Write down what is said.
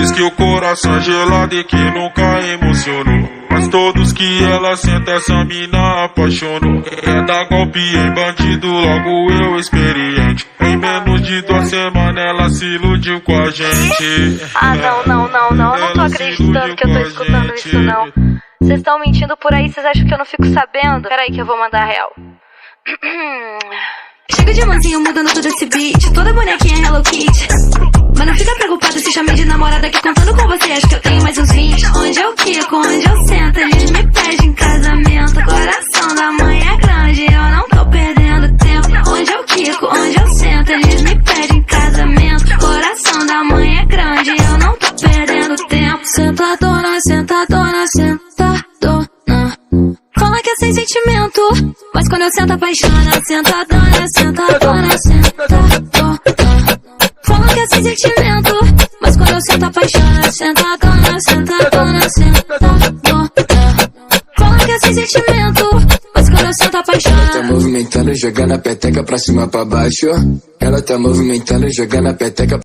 Diz que o coração é gelado e que nunca emocionou, mas todos que ela senta essa mina apaixonou. É dar golpe em bandido, logo eu experiente. Em menos de 2 semanas ela se iludiu com a gente. Ah, não tô acreditando que eu tô escutando isso não. Vocês estão mentindo por aí, vocês acham que eu não fico sabendo? Peraí que eu vou mandar real. Chega de mansinho mudando todo esse beat, toda bonequinha Hello Kitty. Mas não fica preocupado se chamei de namorada, que contando com você acho que eu tenho mais uns 20. Onde eu quico, onde eu sento, eles me pedem casamento. Coração da mãe é grande, eu não tô perdendo tempo. Onde eu quico, onde eu sento, eles me pedem casamento. Coração da mãe é grande, eu não tô perdendo tempo. Sentadona, sentadona, sentadona. Fala que é sem sentimento, mas quando eu sento apaixona. Sentadona, sentadona, sentadona. Fala que é sem sentimento, mas quando eu sento apaixona. Sentadona, sentadona, sentadona. Fala que é sem sentimento, mas quando eu sento apaixona. Ela tá movimentando, jogando a peteca pra cima pra baixo. Ela tá movimentando, jogando a peteca